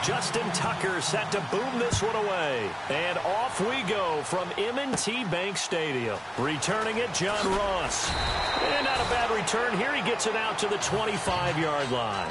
Justin Tucker set to boom this one away. And off we go from M&T Bank Stadium. Returning it, John Ross. And not a bad return here. He gets it out to the 25-yard line.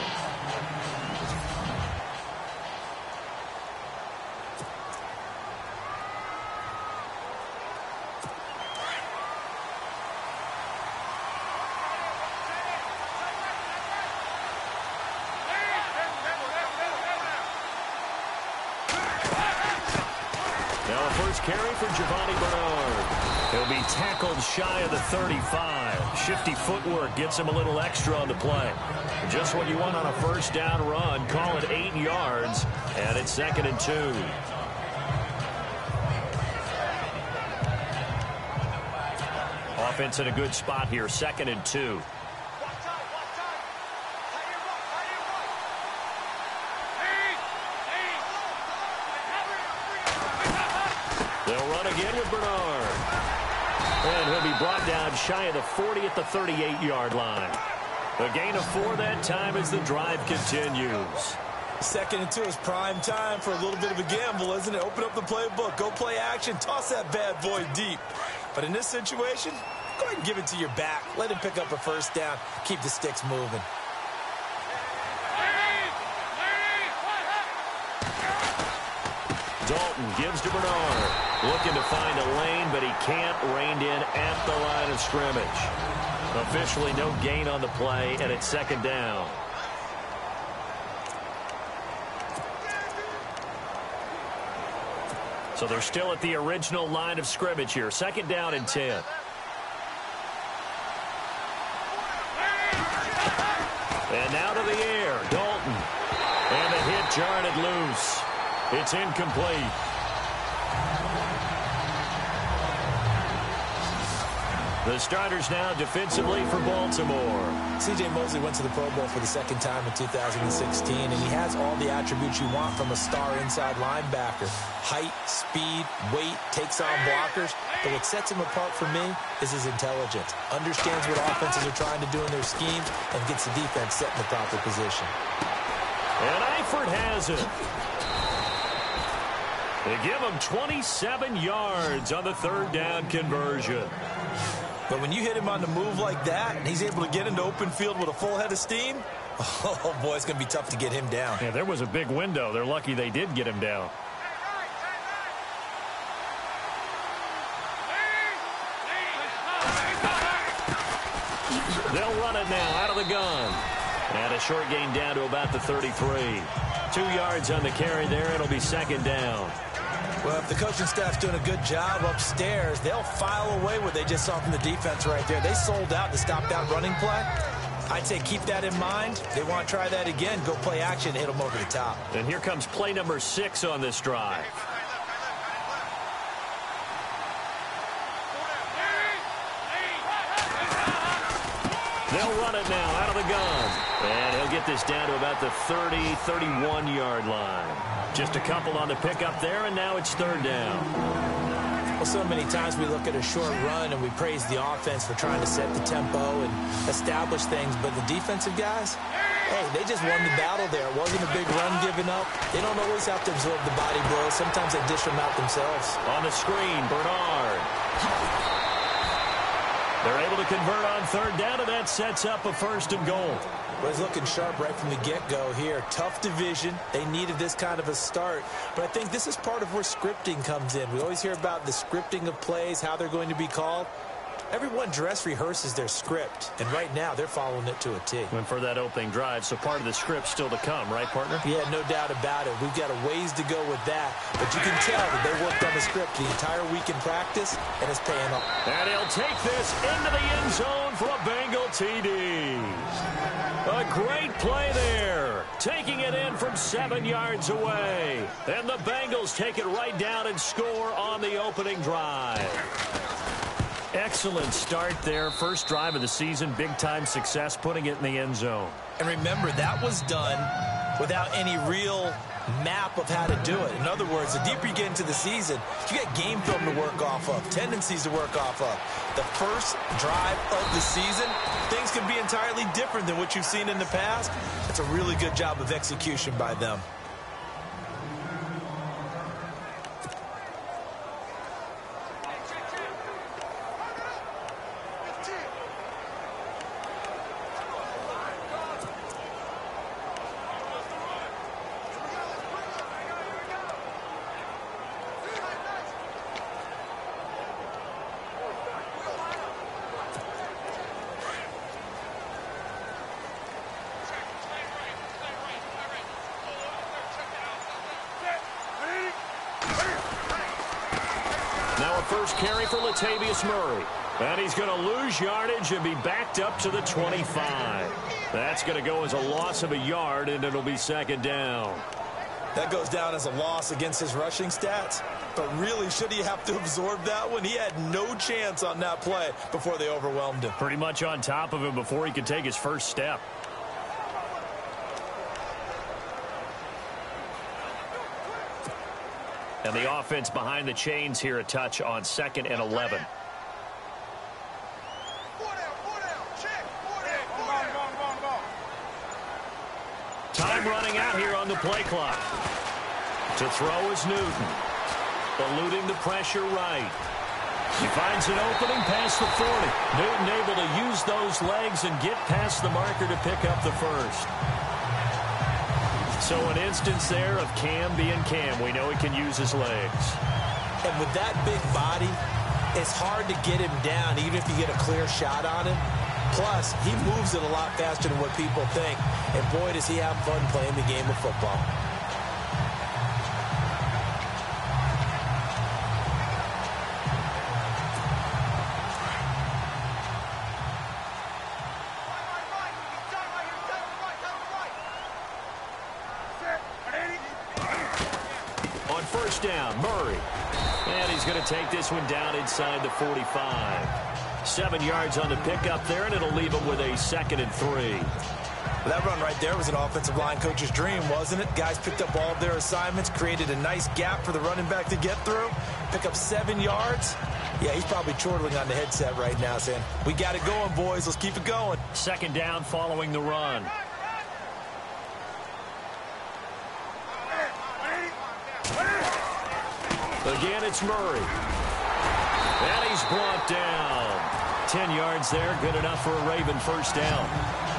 Carry for Giovanni Bernard. He'll be tackled shy of the 35. Shifty footwork gets him a little extra on the play. Just what you want on a first down run. Call it 8 yards, and it's 2nd and 2. Offense in a good spot here, 2nd and 2. They'll run again with Bernard. And he'll be brought down shy of the 40 at the 38-yard line. A gain of 4 that time as the drive continues. 2nd and 2 is prime time for a little bit of a gamble, isn't it? Open up the playbook, go play action, toss that bad boy deep. But in this situation, go ahead and give it to your back. Let him pick up a first down. Keep the sticks moving. Dalton gives to Bernard. Looking to find a lane, but he can't. Reined in at the line of scrimmage. Officially no gain on the play, and it's 2nd down. So they're still at the original line of scrimmage here. 2nd down and 10. And now to the air, Dalton. And the hit jarred it loose. It's incomplete. The starters now defensively for Baltimore. C.J. Mosley went to the Pro Bowl for the 2nd time in 2016, and he has all the attributes you want from a star inside linebacker. Height, speed, weight, takes on blockers. But what sets him apart for me is his intelligence. Understands what offenses are trying to do in their schemes and gets the defense set in the proper position. And Eifert has it. They give him 27 yards on the 3rd down conversion. But when you hit him on the move like that, and he's able to get into open field with a full head of steam, oh, boy, it's going to be tough to get him down. Yeah, there was a big window. They're lucky they did get him down. They'll run it now out of the gun. And a short gain down to about the 33. 2 yards on the carry there. It'll be 2nd down. Well, if the coaching staff's doing a good job upstairs, they'll file away what they just saw from the defense right there. They sold out to stop that running play. I'd say keep that in mind. They want to try that again. Go play action, hit them over the top. And here comes play number 6 on this drive. They'll run it now out of the gun. And he'll get this down to about the 30, 31-yard line. Just a couple on the pickup there, and now it's 3rd down. Well, so many times we look at a short run and we praise the offense for trying to set the tempo and establish things. But the defensive guys, hey, they just won the battle there. It wasn't a big run given up. They don't always have to absorb the body blows. Sometimes they dish them out themselves. On the screen, Bernard. They're able to convert on 3rd down, and that sets up a 1st and goal. Well, he's looking sharp right from the get-go here. Tough division. They needed this kind of a start. But I think this is part of where scripting comes in. We always hear about the scripting of plays, how they're going to be called. Everyone dress rehearses their script, and right now they're following it to a T. Went for that opening drive, so part of the script still to come, right, partner? Yeah, no doubt about it. We've got a ways to go with that, but you can tell that they worked on the script the entire week in practice, and it's paying off. And he'll take this into the end zone for a Bengal TD. A great play there, taking it in from 7 yards away. And the Bengals take it right down and score on the opening drive. Excellent start there. First drive of the season, big-time success, putting it in the end zone. And remember, that was done without any real map of how to do it. In other words, the deeper you get into the season, you got game film to work off of, tendencies to work off of. The first drive of the season, things can be entirely different than what you've seen in the past. It's a really good job of execution by them. first carry for Latavius Murray. And he's going to lose yardage and be backed up to the 25. That's going to go as a loss of a yard, and it'll be second down. That goes down as a loss against his rushing stats. But really, should he have to absorb that one? He had no chance on that play before they overwhelmed him. Pretty much on top of him before he could take his first step. And the offense behind the chains here a touch on 2nd and 11. Time running out here on the play clock. To throw is Newton. Eluding the pressure right. He finds an opening past the 40. Newton able to use those legs and get past the marker to pick up the first. So an instance there of Cam being Cam. We know he can use his legs. And with that big body, it's hard to get him down even if you get a clear shot on him. Plus, he moves it a lot faster than what people think. And boy, does he have fun playing the game of football. On first down, Murray. And he's going to take this one down inside the 45. 7 yards on the pickup there, and it'll leave him with a 2nd and 3. Well, that run right there was an offensive line coach's dream, wasn't it? Guys picked up all of their assignments, created a nice gap for the running back to get through, pick up 7 yards. Yeah, he's probably chortling on the headset right now saying, we got it going, boys. Let's keep it going. 2nd down following the run. Again, it's Murray. And he's brought down. 10 yards there, good enough for a Raven first down.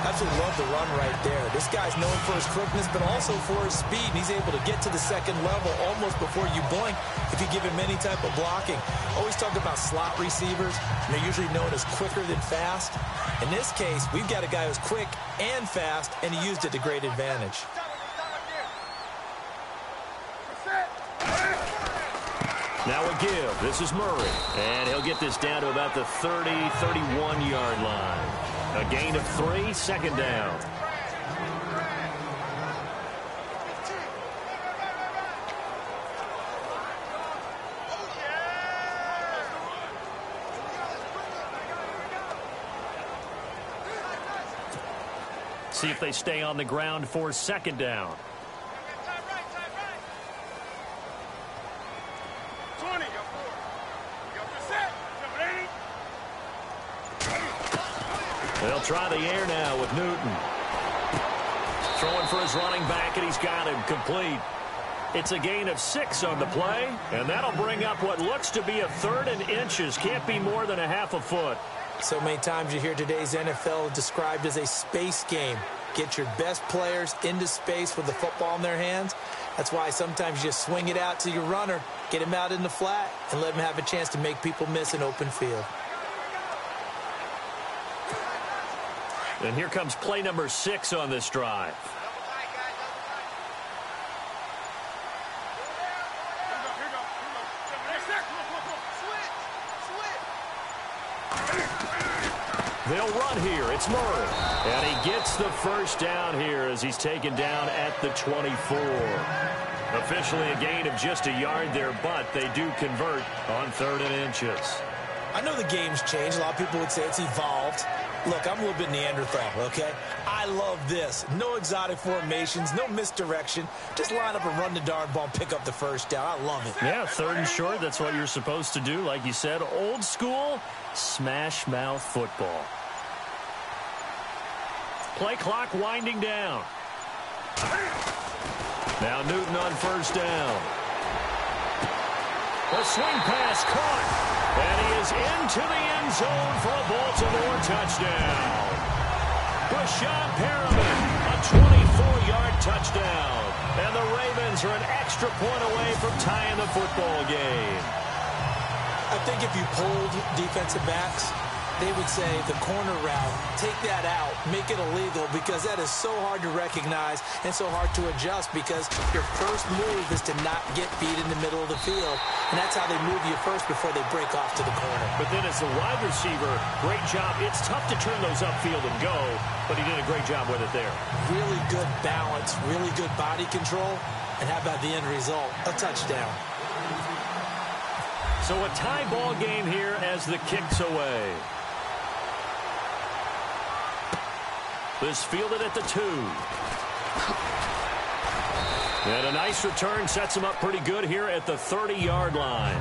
Absolutely love the run right there. This guy's known for his quickness, but also for his speed. And he's able to get to the 2nd level almost before you blink if you give him any type of blocking. Always talk about slot receivers. And they're usually known as quicker than fast. In this case, we've got a guy who's quick and fast, and he used it to great advantage. Now a give. This is Murray. And he'll get this down to about the 30, 31-yard line. A gain of 3, 2nd down. See if they stay on the ground for 2nd down. They'll try the air now with Newton. Throwing for his running back, and he's got him complete. It's a gain of 6 on the play, and that'll bring up what looks to be a 3rd and inches. Can't be more than a half a foot. So many times you hear today's NFL described as a space game. Get your best players into space with the football in their hands. That's why sometimes you just swing it out to your runner, get him out in the flat, and let him have a chance to make people miss an open field. And here comes play number 6 on this drive. They'll run here. It's Murray. And he gets the first down here as he's taken down at the 24. Officially a gain of just a yard there, but they do convert on 3rd and inches. I know the game's changed. A lot of people would say it's evolved. Look, I'm a little bit Neanderthal, okay? I love this. No exotic formations, no misdirection. Just line up and run the darn ball and pick up the first down. I love it. Yeah, 3rd and short. That's what you're supposed to do. Like you said, old school smash mouth football. Play clock winding down. Now Newton on first down. A swing pass caught. And he is into the end zone for a Baltimore touchdown. Brashad Perriman, a 24-yard touchdown. And the Ravens are an extra point away from tying the football game. I think if you pulled defensive backs, they would say the corner route, take that out, make it illegal, because that is so hard to recognize and so hard to adjust, because your first move is to not get beat in the middle of the field, and that's how they move you first before they break off to the corner. But then as the wide receiver, great job. It's tough to turn those upfield and go, but he did a great job with it there. Really good balance, really good body control, and how about the end result? A touchdown. So a tie ball game here as the kick's away. This fielded at the 2. And a nice return sets him up pretty good here at the 30-yard line.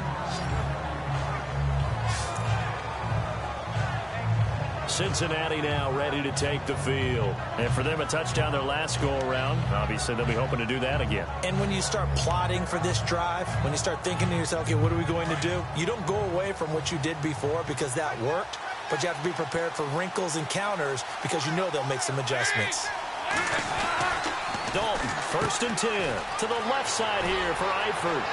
Cincinnati now ready to take the field. And for them, a touchdown their last go-around. Obviously, they'll be hoping to do that again. And when you start plotting for this drive, when you start thinking to yourself, okay, what are we going to do? You don't go away from what you did before because that worked, but you have to be prepared for wrinkles and counters because you know they'll make some adjustments. Dalton, 1st and 10. To the left side here for Eifert.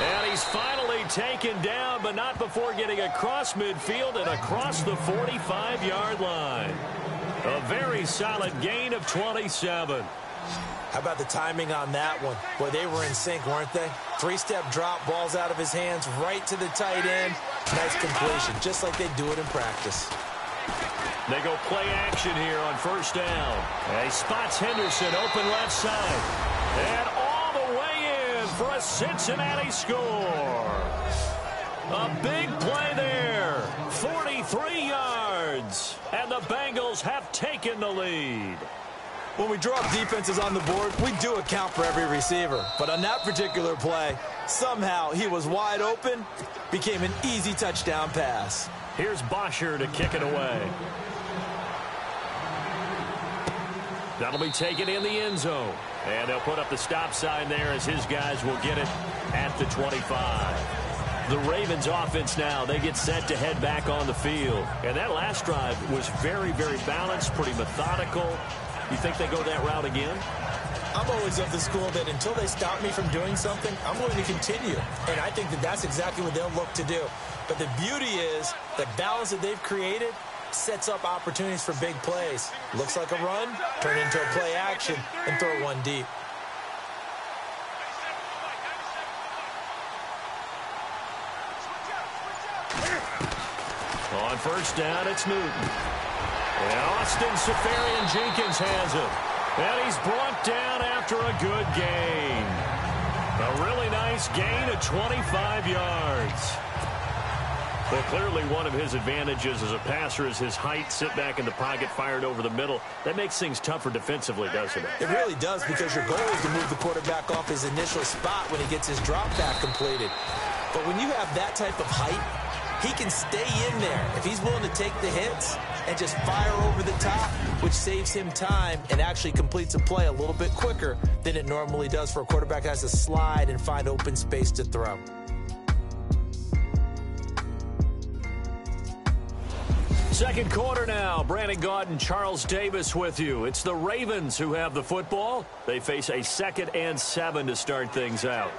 And he's finally taken down, but not before getting across midfield and across the 45-yard line. A very solid gain of 27. How about the timing on that one? Boy, they were in sync, weren't they? 3-step drop, balls out of his hands, right to the tight end. Nice completion, just like they do it in practice. They go play action here on 1st down. And he spots Henderson, open left side. And all the way in for a Cincinnati score. A big play there. 43 yards. And the Bengals have taken the lead. When we drop defenses on the board, we do account for every receiver. But on that particular play, somehow he was wide open, became an easy touchdown pass. Here's Bosher to kick it away. That'll be taken in the end zone. And they'll put up the stop sign there as his guys will get it at the 25. The Ravens offense now, they get set to head back on the field. And that last drive was very, very balanced, pretty methodical. You think they go that route again? I'm always of the school that until they stop me from doing something, I'm going to continue. And I think that that's exactly what they'll look to do. But the beauty is the balance that they've created sets up opportunities for big plays. Looks like a run, turn into a play action, and throw one deep. On 1st down, it's Newton. And Austin Seferian-Jenkins has it. And he's brought down after a good gain. A really nice gain of 25 yards. Well, clearly one of his advantages as a passer is his height, sit back in the pocket, fired over the middle. That makes things tougher defensively, doesn't it? It really does, because your goal is to move the quarterback off his initial spot when he gets his drop back completed. But when you have that type of height, he can stay in there if he's willing to take the hits and just fire over the top, which saves him time and actually completes a play a little bit quicker than it normally does for a quarterback that has to slide and find open space to throw. Second quarter now. Brandon Gaudin, Charles Davis with you. It's the Ravens who have the football. They face a 2nd and 7 to start things out.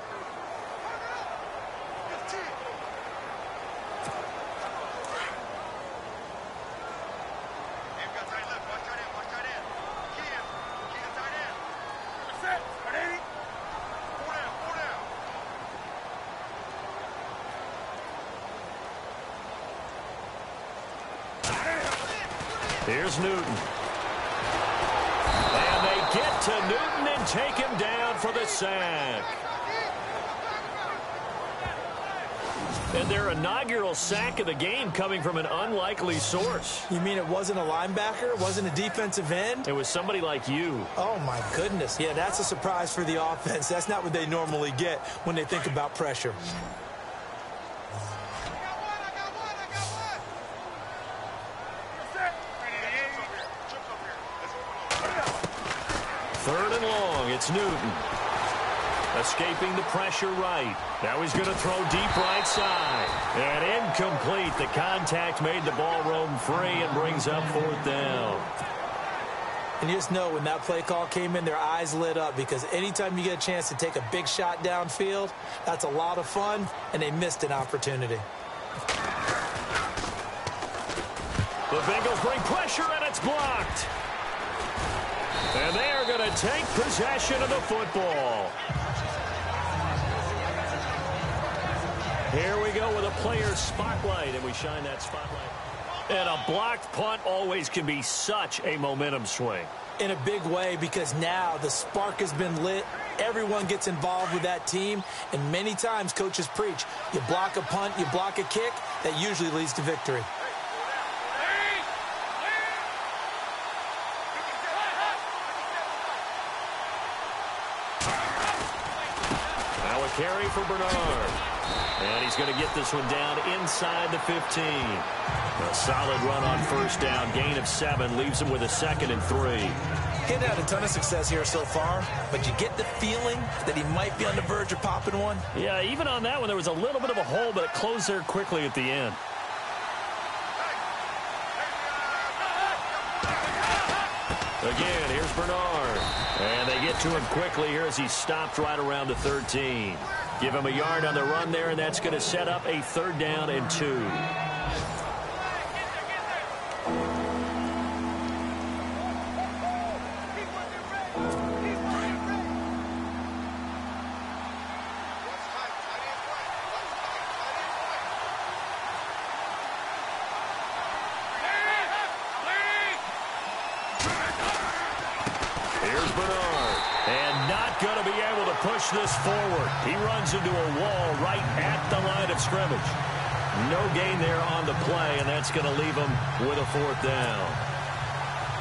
Here's Newton. And they get to Newton and take him down for the sack. And their inaugural sack of the game coming from an unlikely source. You mean it wasn't a linebacker? It wasn't a defensive end? It was somebody like you. Oh, my goodness. Yeah, that's a surprise for the offense. That's not what they normally get when they think about pressure. Third and long, it's Newton. Escaping the pressure right. Now he's going to throw deep right side. And incomplete. The contact made the ball roam free and brings up 4th down. And you just know when that play call came in, their eyes lit up, because anytime you get a chance to take a big shot downfield, that's a lot of fun, and they missed an opportunity. The Bengals bring pressure, and it's blocked. And they are going to take possession of the football. Here we go with a player spotlight, and we shine that spotlight. And a blocked punt always can be such a momentum swing. In a big way, because now the spark has been lit. Everyone gets involved with that team, and many times coaches preach, you block a punt, you block a kick, that usually leads to victory. Now a carry for Bernard. And he's going to get this one down inside the 15. A solid run on first down. Gain of 7 leaves him with a 2nd and 3. He had a ton of success here so far, but you get the feeling that he might be on the verge of popping one. Yeah, even on that one, there was a little bit of a hole, but it closed there quickly at the end. Again, here's Bernard. And they get to him quickly here as he's stopped right around the 13. Give him a yard on the run there, and that's going to set up a 3rd down and 2. Here's Bernard. And not going to be able to push this forward. He runs into a wall right at the line of scrimmage. No gain there on the play, and that's going to leave him with a 4th down.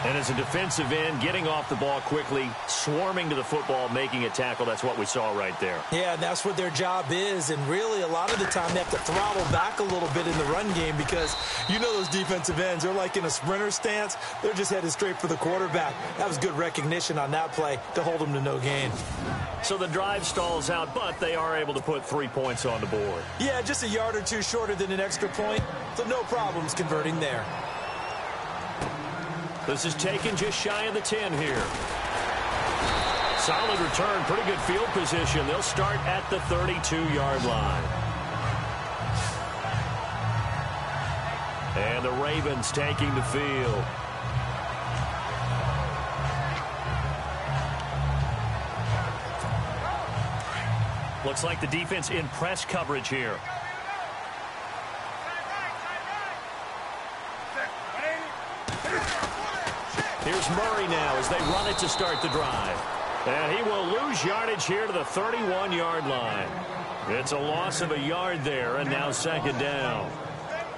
And as a defensive end, getting off the ball quickly, swarming to the football, making a tackle, that's what we saw right there. Yeah, and that's what their job is. And really, a lot of the time, they have to throttle back a little bit in the run game because you know those defensive ends, they're like in a sprinter stance. They're just headed straight for the quarterback. That was good recognition on that play to hold them to no gain. So the drive stalls out, but they are able to put 3 points on the board. Yeah, just a yard or two shorter than an extra point, so no problems converting there. This is taken just shy of the 10 here. Solid return, pretty good field position. They'll start at the 32-yard line. And the Ravens taking the field. Looks like the defense in press coverage here. Here's Murray now as they run it to start the drive. And he will lose yardage here to the 31-yard line. It's a loss of a yard there, and now 2nd down.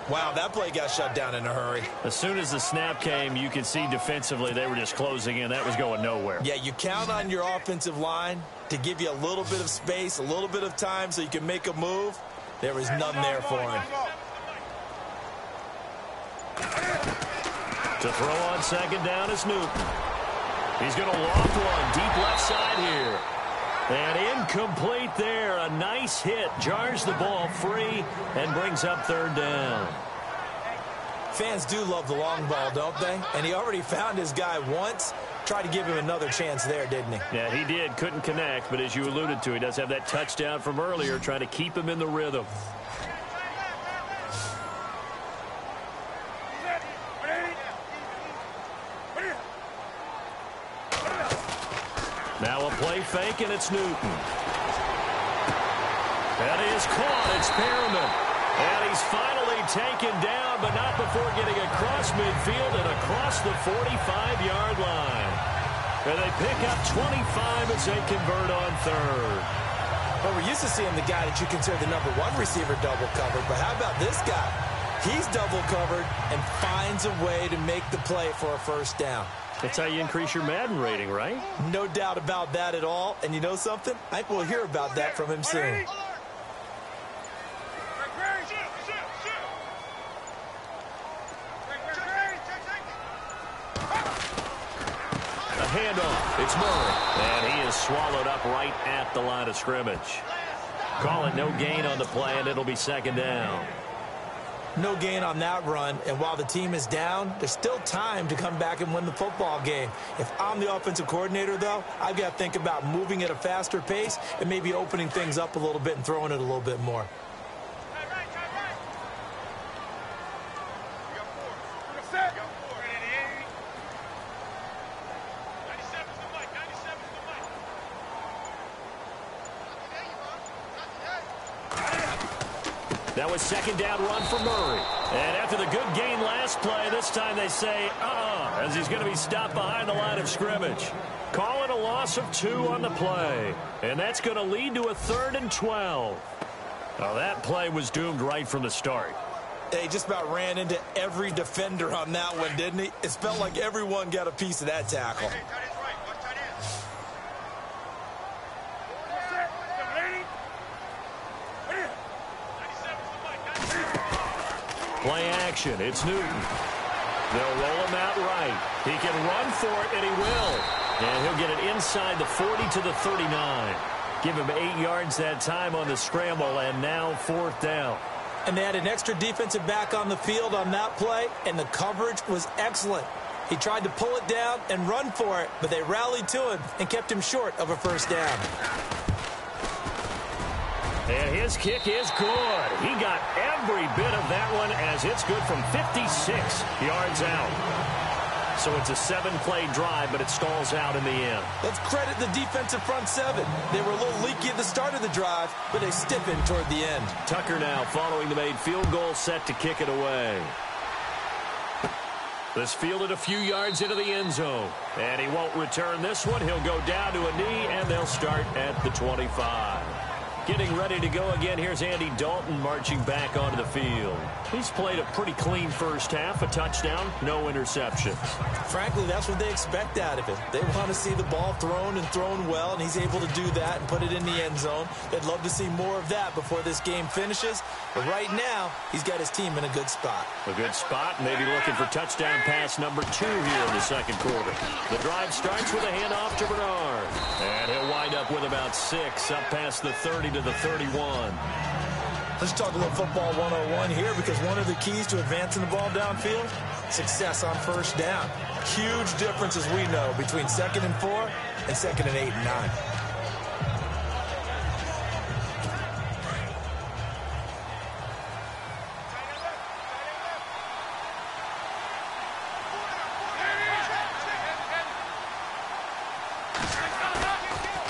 Wow, that play got shut down in a hurry. As soon as the snap came, you could see defensively they were just closing in. That was going nowhere. Yeah, you count on your offensive line to give you a little bit of space, a little bit of time so you can make a move. There was none there for him. To throw on 2nd down is Newton. He's going to loft one deep left side here. And incomplete there. A nice hit. Jars the ball free and brings up 3rd down. Fans do love the long ball, don't they? And he already found his guy once. Tried to give him another chance there, didn't he? Yeah, he did. Couldn't connect, but as you alluded to, he does have that touchdown from earlier, trying to keep him in the rhythm. Now a play fake, and it's Newton. That is caught. It's Perriman. And he's finally taken down, but not before getting across midfield and across the 45-yard line. And they pick up 25 as they convert on 3rd. Well, we're used to seeing the guy that you consider the #1 receiver double covered, but how about this guy? He's double covered and finds a way to make the play for a 1st down. That's how you increase your Madden rating, right? No doubt about that at all. And you know something? I think we'll hear about that from him soon. A handoff. It's Murray. And he is swallowed up right at the line of scrimmage. Call it no gain on the play, and it'll be 2nd down. No gain on that run, and while the team is down, there's still time to come back and win the football game. If I'm the offensive coordinator, though, I've got to think about moving at a faster pace and maybe opening things up a little bit and throwing it a little bit more. That was second down run for Murray. And after the good gain last play, this time they say, as he's going to be stopped behind the line of scrimmage. Call it a loss of 2 on the play. And that's going to lead to a 3rd and 12. Now, that play was doomed right from the start. They just about ran into every defender on that one, didn't he? It felt like everyone got a piece of that tackle. Play action. It's Newton. They'll roll him out right. He can run for it, and he will. And he'll get it inside the 40 to the 39. Give him 8 yards that time on the scramble, and now 4th down. And they had an extra defensive back on the field on that play, and the coverage was excellent. He tried to pull it down and run for it, but they rallied to him and kept him short of a 1st down. And his kick is good. He got every bit of that one as it's good from 56 yards out. So it's a 7-play drive, but it stalls out in the end. Let's credit the defensive front 7. They were a little leaky at the start of the drive, but they stiffened toward the end. Tucker now following the made field goal, set to kick it away. This fielded a few yards into the end zone. And he won't return this one. He'll go down to a knee, and they'll start at the 25. Getting ready to go again, here's Andy Dalton marching back onto the field. He's played a pretty clean first half, a touchdown, no interceptions. Frankly, that's what they expect out of him. They want to see the ball thrown and thrown well, and he's able to do that and put it in the end zone. They'd love to see more of that before this game finishes. But right now, he's got his team in a good spot. A good spot, maybe looking for touchdown pass number 2 here in the second quarter. The drive starts with a handoff to Bernard. And he'll wind up with about 6 up past the 30 to the 31. Let's talk a little football 101 here, because one of the keys to advancing the ball downfield, success on 1st down. Huge difference, as we know, between 2nd and 4 and 2nd and 8 and 9.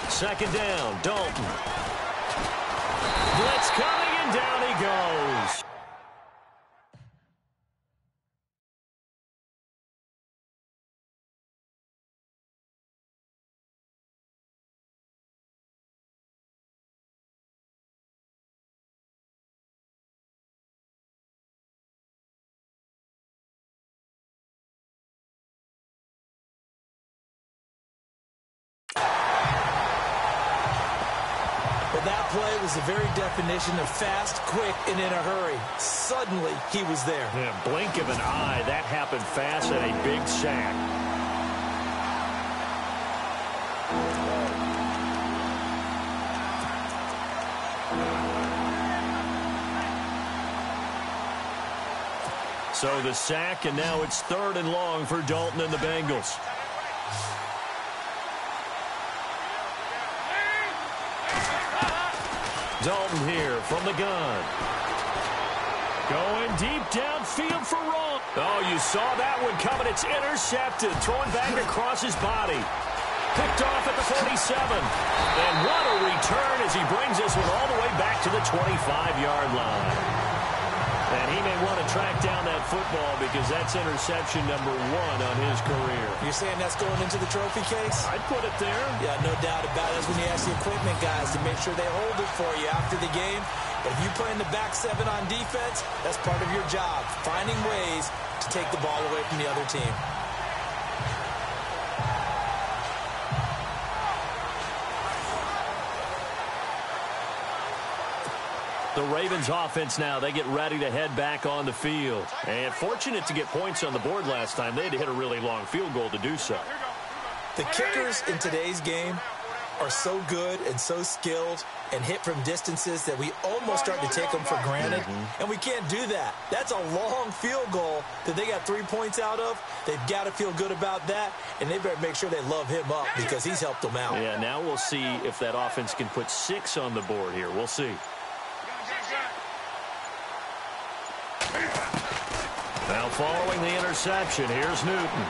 Second down, Dalton. Blitz coming, and down he goes. That play was the very definition of fast, quick, and in a hurry. Suddenly, he was there. Yeah, blink of an eye. That happened fast and a big sack. So the sack, and now it's 3rd and long for Dalton and the Bengals. Dalton here from the gun. Going deep downfield for Ross. Oh, you saw that one coming. It's intercepted. Thrown back across his body. Picked off at the 47. And what a return as he brings this one all the way back to the 25-yard line. And he may want to track down that football because that's interception number 1 on his career. You're saying that's going into the trophy case? I'd put it there. Yeah, no doubt about it. That's when you ask the equipment guys to make sure they hold it for you after the game. But if you play in the back 7 on defense, that's part of your job, finding ways to take the ball away from the other team. The Ravens offense now, they get ready to head back on the field. And fortunate to get points on the board last time. They had to hit a really long field goal to do so. The kickers in today's game are so good and so skilled and hit from distances that we almost start to take them for granted. And we can't do that. That's a long field goal that they got 3 points out of. They've got to feel good about that, and they better make sure they love him up because he's helped them out. Yeah, now we'll see if that offense can put 6 on the board here. We'll see. Now following the interception, here's Newton.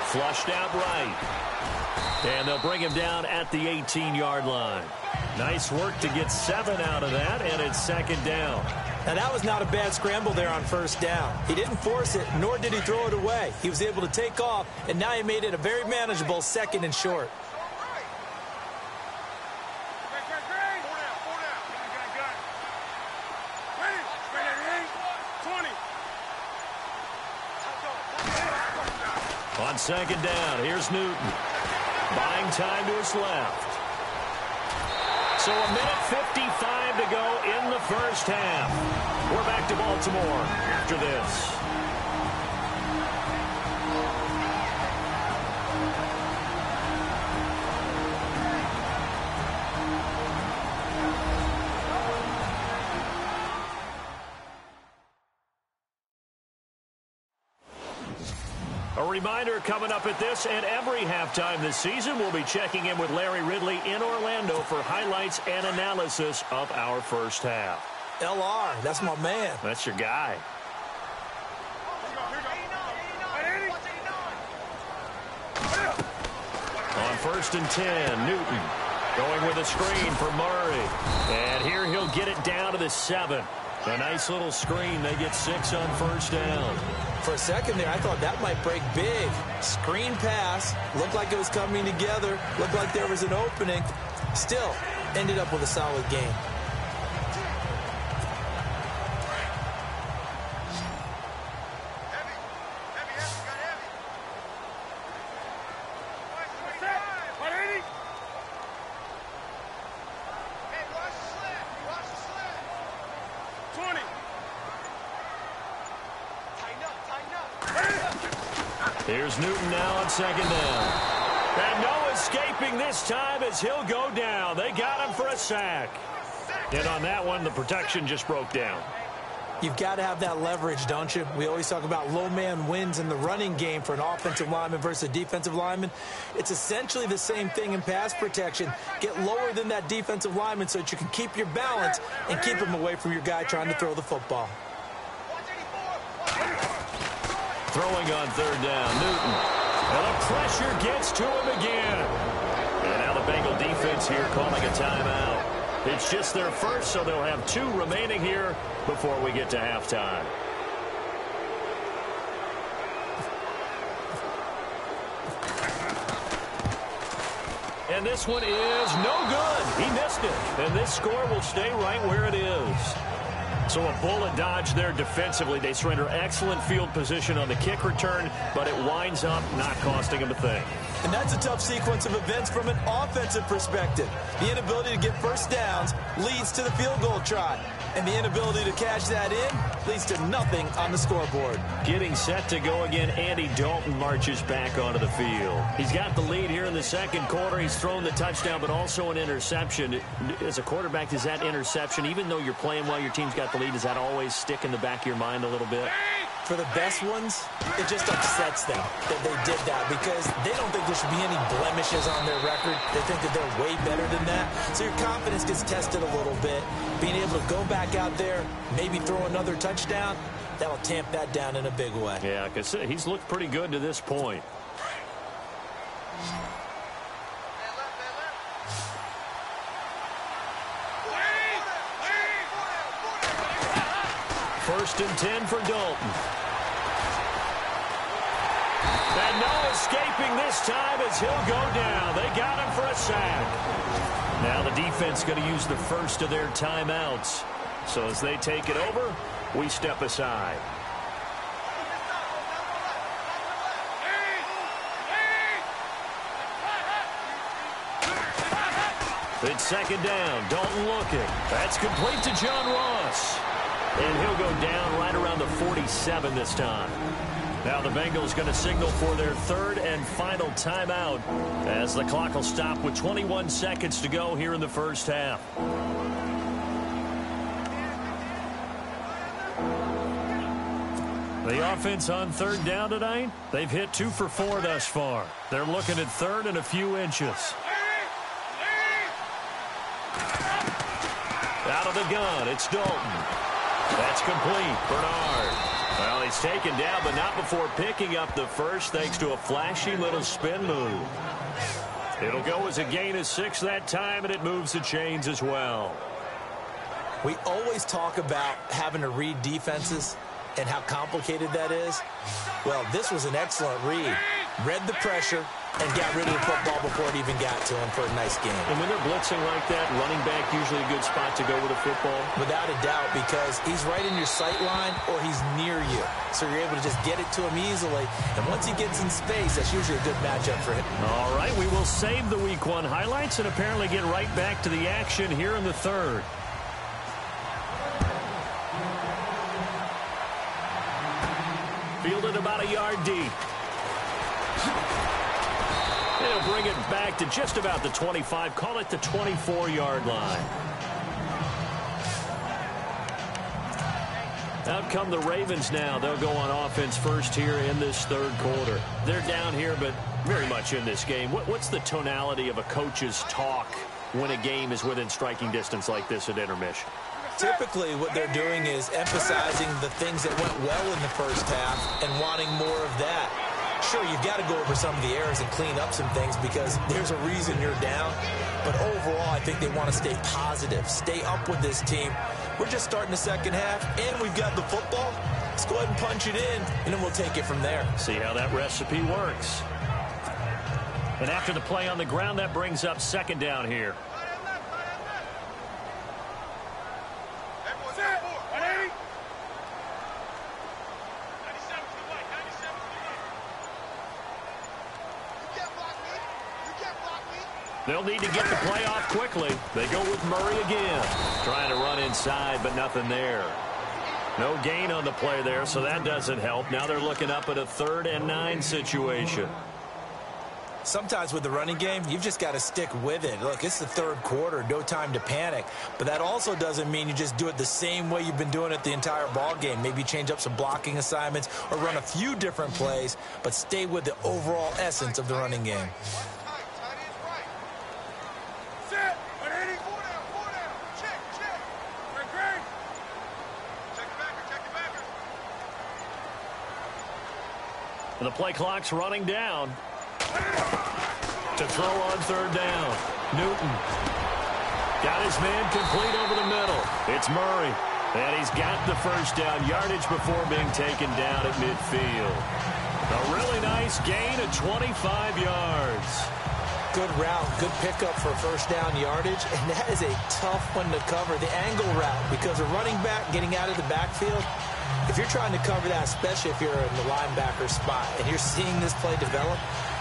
Flushed out right. And they'll bring him down at the 18-yard line. Nice work to get 7 out of that, and it's second down. Now, that was not a bad scramble there on first down. He didn't force it, nor did he throw it away. He was able to take off, and now he made it a very manageable 2nd and short. On second down, here's Newton. Buying time to his left. So a minute 55 to go in the first half. We're back to Baltimore after this. A reminder coming up at this and every halftime this season, we'll be checking in with Larry Ridley in Orlando for highlights and analysis of our first half. LR, that's my man. That's your guy. On 1st and 10, Newton going with a screen for Murray. And here he'll get it down to the 7. A nice little screen. They get 6 on first down. For a second there, I thought that might break big. Screen pass. Looked like it was coming together. Looked like there was an opening. Still, ended up with a solid game. Here's Newton now on second down. And no escaping this time as he'll go down. They got him for a sack. And on that one, the protection just broke down. You've got to have that leverage, don't you? We always talk about low man wins in the running game for an offensive lineman versus a defensive lineman. It's essentially the same thing in pass protection. Get lower than that defensive lineman so that you can keep your balance and keep him away from your guy trying to throw the football. Throwing on third down, Newton. And the pressure gets to him again. And now the Bengal defense here calling a timeout. It's just their first, so they'll have 2 remaining here before we get to halftime. And this one is no good. He missed it. And this score will stay right where it is. So a bullet dodge there defensively. They surrender excellent field position on the kick return, but it winds up not costing them a thing. And that's a tough sequence of events from an offensive perspective. The inability to get first downs leads to the field goal try. And the inability to cash that in leads to nothing on the scoreboard. Getting set to go again, Andy Dalton marches back onto the field. He's got the lead here in the second quarter. He's thrown the touchdown, but also an interception. As a quarterback, does that interception, even though you're playing while your team's got the lead, does that always stick in the back of your mind a little bit? For the best ones, it just upsets them that they did that because they don't think there should be any blemishes on their record. They think that they're way better than that. So your confidence gets tested a little bit. Being able to go back out there, maybe throw another touchdown, that'll tamp that down in a big way. Yeah, because he's looked pretty good to this point. First and 10 for Dalton. And no escaping this time as he'll go down. They got him for a sack. Now the defense going to use the first of their timeouts. So as they take it over, we step aside. It's second down. Dalton looking. That's complete to John Ross. And he'll go down right around the 47 this time. Now the Bengals going to signal for their 3rd and final timeout as the clock will stop with 21 seconds to go here in the first half. The offense on 3rd down tonight, they've hit 2 for 4 thus far. They're looking at 3rd and a few inches. Out of the gun, it's Dalton. That's complete. Bernard. Well, he's taken down, but not before picking up the first thanks to a flashy little spin move. It'll go as a gain of 6 that time, and it moves the chains as well. We always talk about having to read defenses and how complicated that is. Well, this was an excellent read. Read the pressure and got rid of the football before it even got to him for a nice game. And when they're blitzing like that, running back usually a good spot to go with a football? Without a doubt, because he's right in your sight line or he's near you. So you're able to just get it to him easily. And once he gets in space, that's usually a good matchup for him. All right, we will save the Week 1 highlights and apparently get right back to the action here in the third. Fielded about a yard deep. They'll bring it back to just about the 25. Call it the 24-yard line. Out come the Ravens now. They'll go on offense first here in this third quarter. They're down here, but very much in this game. What's the tonality of a coach's talk when a game is within striking distance like this at intermission? Typically, what they're doing is emphasizing the things that went well in the first half and wanting more of that. Sure, you've got to go over some of the errors and clean up some things because there's a reason you're down. But overall, I think they want to stay positive, stay up with this team. We're just starting the second half, and we've got the football. Let's go ahead and punch it in, and then we'll take it from there. See how that recipe works. And after the play on the ground, that brings up second down here. They'll need to get the play off quickly. They go with Murray again. Trying to run inside, but nothing there. No gain on the play there, so that doesn't help. Now they're looking up at a 3rd and 9 situation. Sometimes with the running game, you've just got to stick with it. Look, it's the third quarter, no time to panic. But that also doesn't mean you just do it the same way you've been doing it the entire ball game. Maybe change up some blocking assignments or run a few different plays, but stay with the overall essence of the running game. And the play clock's running down. To throw on 3rd down. Newton. Got his man complete over the middle. It's Murray. And he's got the first down yardage before being taken down at midfield. A really nice gain of 25 yards. Good route, good pickup for first down yardage, and that is a tough one to cover, the angle route, because a running back getting out of the backfield, if you're trying to cover that, especially if you're in the linebacker spot and you're seeing this play develop,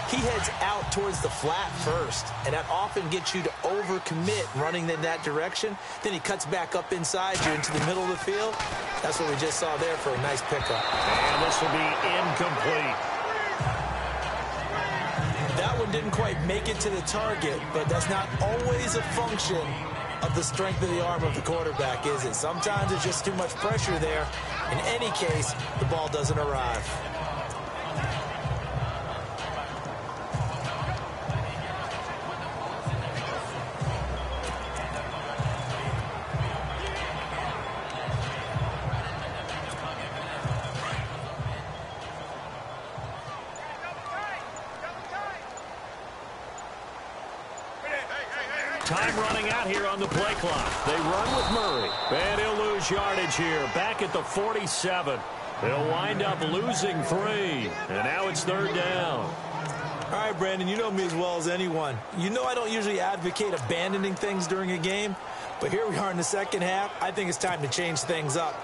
he heads out towards the flat first, and that often gets you to overcommit running in that direction. Then he cuts back up inside you into the middle of the field. That's what we just saw there for a nice pickup. And this will be incomplete. That one didn't quite make it to the target, but that's not always a function of the strength of the arm of the quarterback, is it? Sometimes it's just too much pressure there. In any case, the ball doesn't arrive. Time running out here on the play clock. They run with Murray. And he'll lose yardage here. Back at the 47. They'll wind up losing 3. And now it's 3rd down. All right, Brandon, you know me as well as anyone. You know I don't usually advocate abandoning things during a game. But here we are in the second half. I think it's time to change things up.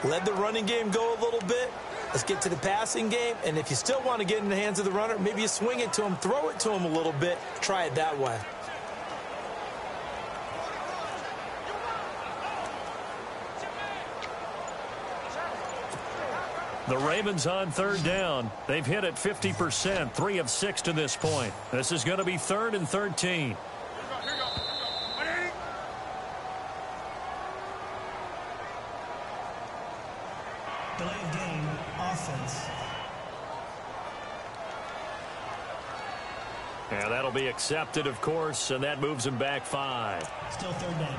Let the running game go a little bit. Let's get to the passing game. And if you still want to get in the hands of the runner, maybe you swing it to him, throw it to him a little bit. Try it that way. The Ravens on 3rd down. They've hit it 50%, 3 of 6 to this point. This is going to be 3rd and 13. Delay of game, offense. Yeah, that'll be accepted, of course, and that moves him back 5. Still 3rd down.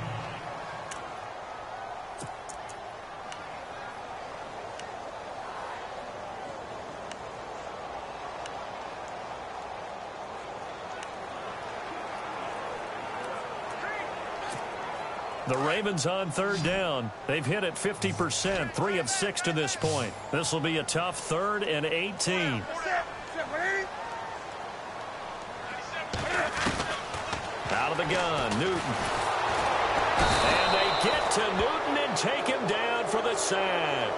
The Ravens on third down. They've hit it 50%, 3 of 6 to this point. This will be a tough 3rd and 18. Out of the gun, Newton. And they get to Newton and take him down for the sack.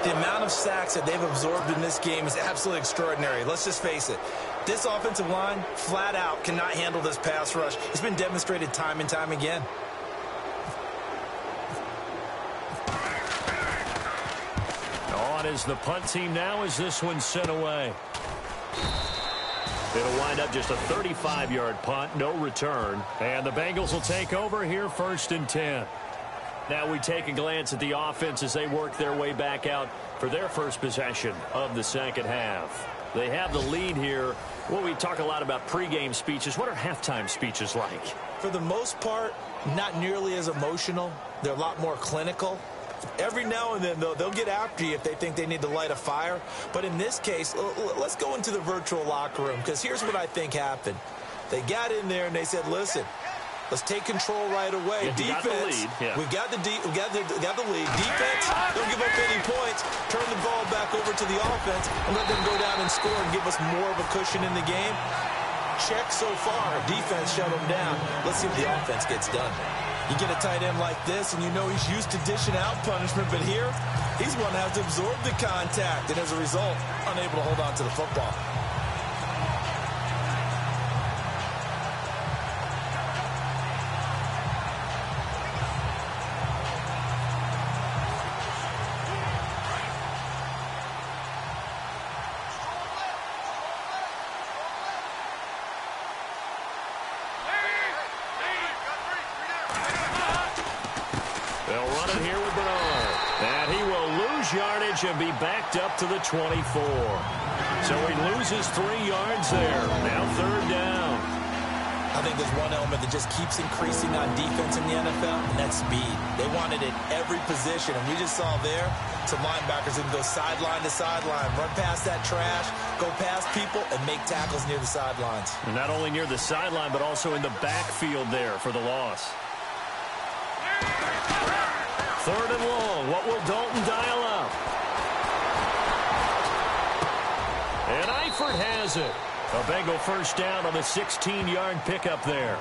The amount of sacks that they've absorbed in this game is absolutely extraordinary. Let's just face it. This offensive line, flat out, cannot handle this pass rush. It's been demonstrated time and time again. On is the punt team now as this one's sent away. It'll wind up just a 35-yard punt, no return. And the Bengals will take over here 1st and 10. Now we take a glance at the offense as they work their way back out for their first possession of the second half. They have the lead here. Well, we talk a lot about pregame speeches. What are halftime speeches like? For the most part, not nearly as emotional. They're a lot more clinical. Every now and then, though, they'll get after you if they think they need to light a fire. But in this case, let's go into the virtual locker room, because here's what I think happened. They got in there and they said, listen, let's take control right away. Defense, we got the lead. Defense, don't give up any points. Turn the ball back over to the offense and let them go down and score and give us more of a cushion in the game. Check so far. Defense shut them down. Let's see what the offense gets done. You get a tight end like this, and you know he's used to dishing out punishment, but here, he's going to have to absorb the contact, and as a result, unable to hold on to the football. Yardage and be backed up to the 24. So he loses 3 yards there. Now 3rd down. I think there's one element that just keeps increasing on defense in the NFL, and that's speed. They want it at every position, and we just saw there some linebackers that can go sideline to sideline, run past that trash, go past people, and make tackles near the sidelines. And not only near the sideline, but also in the backfield there for the loss. 3rd and long. What will Dalton dial up? And Eifert has it. A Bengal first down on the 16-yard pickup there.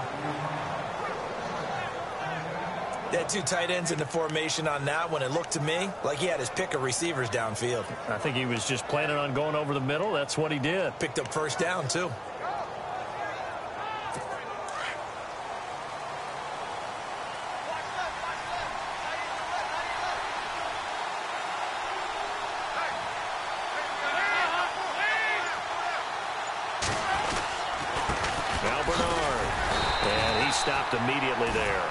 They had 2 tight ends in the formation on that one. It looked to me like he had his pick of receivers downfield. I think he was just planning on going over the middle. That's what he did. Picked up first down, too. Stopped immediately there.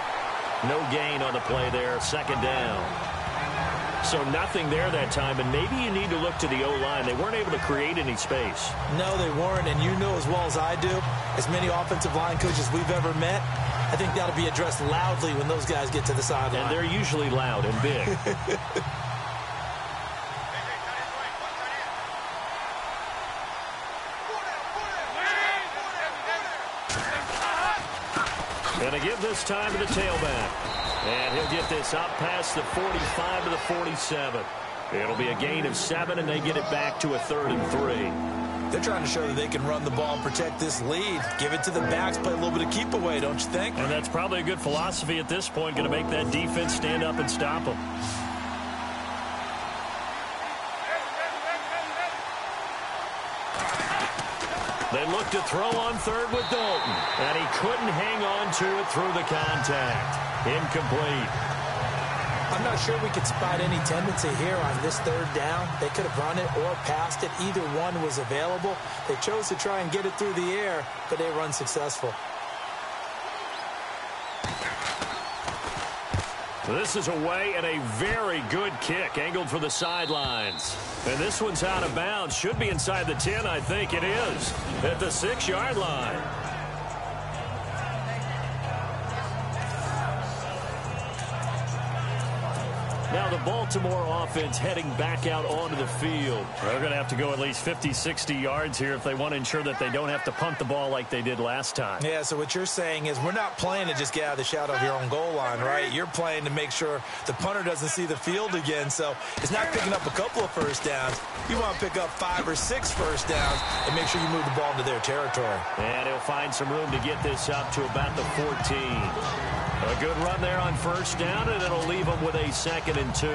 No gain on the play there. 2nd down. So nothing there that time, and maybe you need to look to the O-line. They weren't able to create any space. No, they weren't, and you know as well as I do, as many offensive line coaches we've ever met, I think that'll be addressed loudly when those guys get to the sideline. And they're usually loud and big. Going to give this time to the tailback. And he'll get this up past the 45 to the 47. It'll be a gain of 7, and they get it back to a 3rd and 3. They're trying to show that they can run the ball and protect this lead. Give it to the backs, play a little bit of keep away, don't you think? And that's probably a good philosophy at this point, going to make that defense stand up and stop them. They look to throw on 3rd with Dalton, and he couldn't hang on to it through the contact. Incomplete. I'm not sure we could spot any tendency here on this 3rd down. They could have run it or passed it. Either one was available. They chose to try and get it through the air, but they were unsuccessful. This is away and a very good kick, angled for the sidelines. And this one's out of bounds. Should be inside the 10, I think it is, at the 6-yard line. Now the Baltimore offense heading back out onto the field. They're going to have to go at least 50, 60 yards here if they want to ensure that they don't have to punt the ball like they did last time. Yeah, so what you're saying is we're not playing to just get out of the shadow of your own goal line, right? You're playing to make sure the punter doesn't see the field again. So it's not picking up a couple of first downs. You want to pick up 5 or 6 first downs and make sure you move the ball into their territory. And he'll find some room to get this up to about the 14. A good run there on first down, and it'll leave them with a 2nd and 2.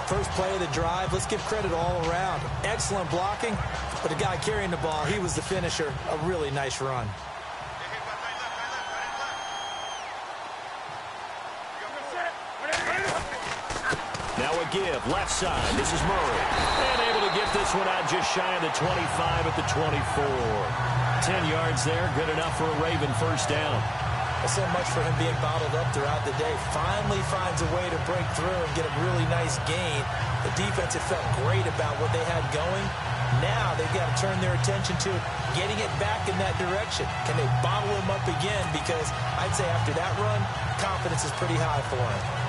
First play of the drive, let's give credit all around. Excellent blocking, but the guy carrying the ball, he was the finisher. A really nice run. Now a give, left side. This is Murray. And able to get this one out just shy of the 25 at the 24. 10 yards there, good enough for a Raven first down. So much for him being bottled up throughout the day. Finally finds a way to break through and get a really nice gain. The defense had felt great about what they had going. Now they've got to turn their attention to getting it back in that direction. Can they bottle him up again? Because I'd say after that run, confidence is pretty high for him.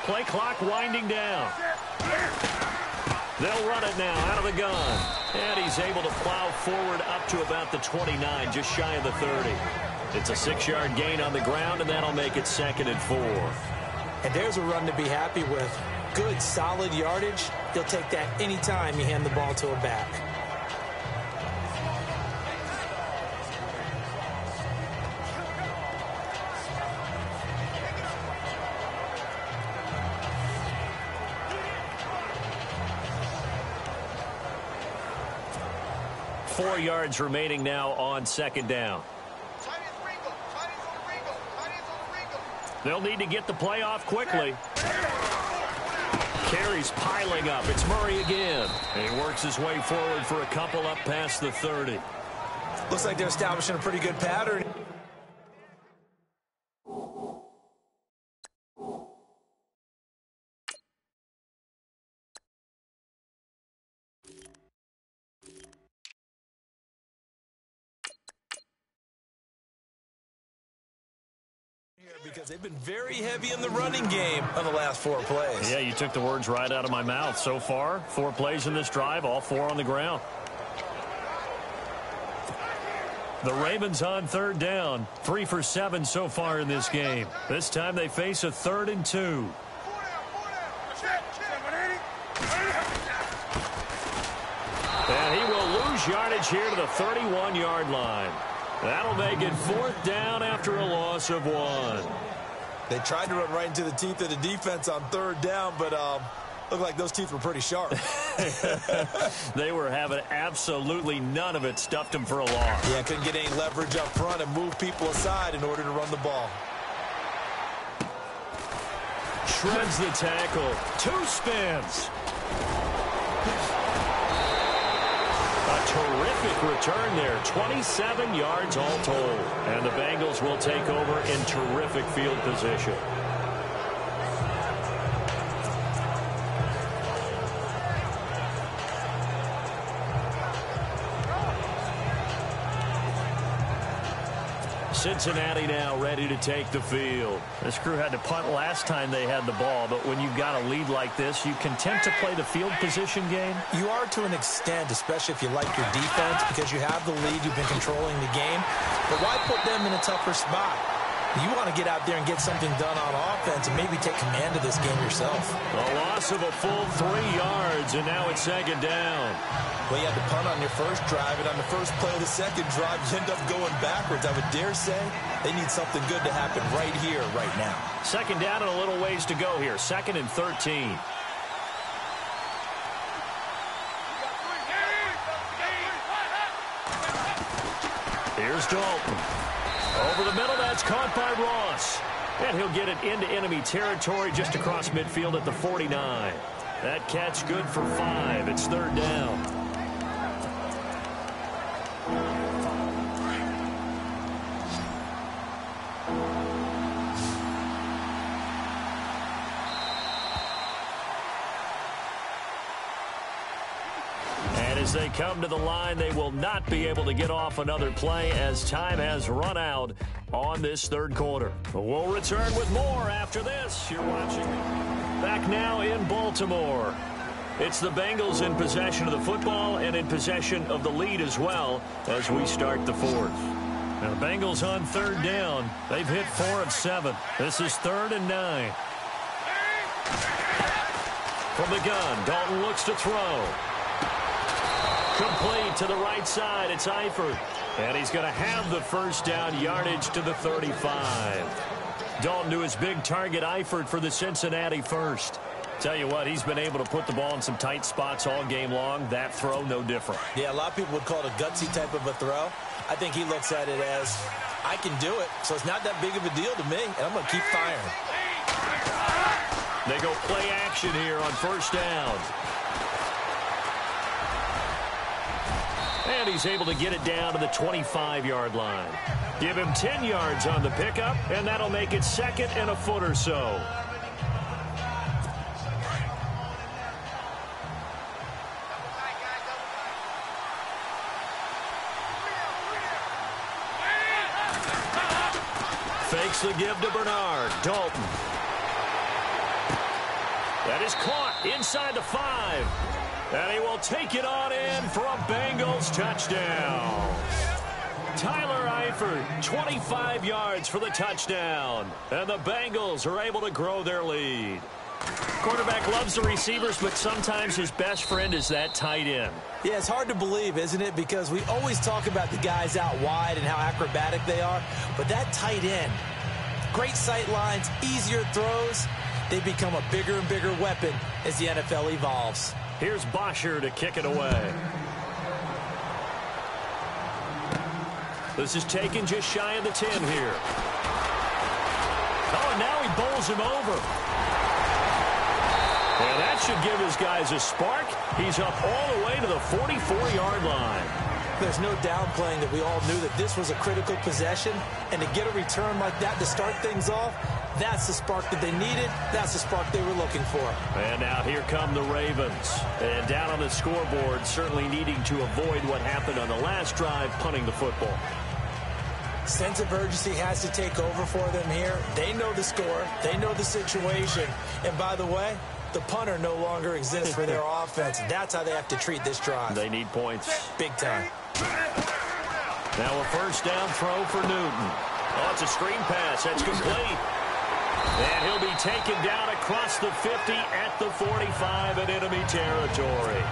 Play clock winding down. They'll run it now out of the gun. And he's able to plow forward up to about the 29, just shy of the 30. It's a 6-yard gain on the ground, and that'll make it 2nd and 4. And there's a run to be happy with. Good, solid yardage. He'll take that anytime you hand the ball to a back. Four yards remaining now on 2nd down. They'll need to get the play off quickly. Carries piling up. It's Murray again. And he works his way forward for a couple up past the 30. Looks like they're establishing a pretty good pattern. Because they've been very heavy in the running game on the last 4 plays. Yeah, you took the words right out of my mouth. So far, 4 plays in this drive, all 4 on the ground. The Ravens on 3rd down, 3 for 7 so far in this game. This time they face a 3rd and 2. And he will lose yardage here to the 31-yard line. That'll make it 4th down after a loss of 1. They tried to run right into the teeth of the defense on 3rd down, but looked like those teeth were pretty sharp. They were having absolutely none of it. Stuffed them for a loss. Yeah, couldn't get any leverage up front and move people aside in order to run the ball. Shreds the tackle. 2 spins. A terrific return there. 27 yards all told. And the Bengals will take over in terrific field position. Cincinnati now ready to take the field. This crew had to punt last time they had the ball, but when you've got a lead like this, you content to play the field position game? You are to an extent, especially if you like your defense, because you have the lead, you've been controlling the game. But why put them in a tougher spot? You want to get out there and get something done on offense and maybe take command of this game yourself. A loss of a full 3 yards, and now it's 2nd down. Well, you had to punt on your first drive, and on the first play of the second drive, you end up going backwards. I would dare say they need something good to happen right here, right now. 2nd down and a little ways to go here. 2nd and 13. Here's Dalton. Over the middle, that's caught by Ross. And he'll get it into enemy territory just across midfield at the 49. That catch good for 5. It's 3rd down. And as they come to the line, they will not be able to get off another play as time has run out on this third quarter. We'll return with more after this. You're watching back now in Baltimore. It's the Bengals in possession of the football and in possession of the lead as well as we start the fourth. Now the Bengals on third down. They've hit 4 of 7. This is 3rd and 9. From the gun, Dalton looks to throw. Complete to the right side. It's Eifert. And he's going to have the first down, yardage to the 35. Dalton to his big target, Eifert, for the Cincinnati first. Tell you what, he's been able to put the ball in some tight spots all game long. That throw, no different. Yeah, a lot of people would call it a gutsy type of a throw. I think he looks at it as, I can do it, so it's not that big of a deal to me, and I'm going to keep firing. They go play action here on first down. And he's able to get it down to the 25-yard line. Give him 10 yards on the pickup, and that'll make it 2nd and a foot or so. Fakes the give to Bernard. Dalton. That is caught inside the 5. And he will take it on in for a Bengals touchdown. Tyler Eifert, 25 yards for the touchdown. And the Bengals are able to grow their lead. Quarterback loves the receivers, but sometimes his best friend is that tight end. Yeah, it's hard to believe, isn't it? Because we always talk about the guys out wide and how acrobatic they are. But that tight end, great sight lines, easier throws, they become a bigger and bigger weapon as the NFL evolves. Here's Bosher to kick it away. This is taken just shy of the 10 here. Oh, and now he bowls him over. And that should give his guys a spark. He's up all the way to the 44-yard line. There's no downplaying that we all knew that this was a critical possession. And to get a return like that to start things off, that's the spark that they needed. That's the spark they were looking for. And now here come the Ravens. And down on the scoreboard, certainly needing to avoid what happened on the last drive, punting the football. Sense of urgency has to take over for them here. They know the score. They know the situation. And by the way, the punter no longer exists for their offense. That's how they have to treat this drive. They need points. Big time. Now a first down throw for Newton. Oh, it's a screen pass. That's complete. And he'll be taken down across the 50 at the 45 in enemy territory.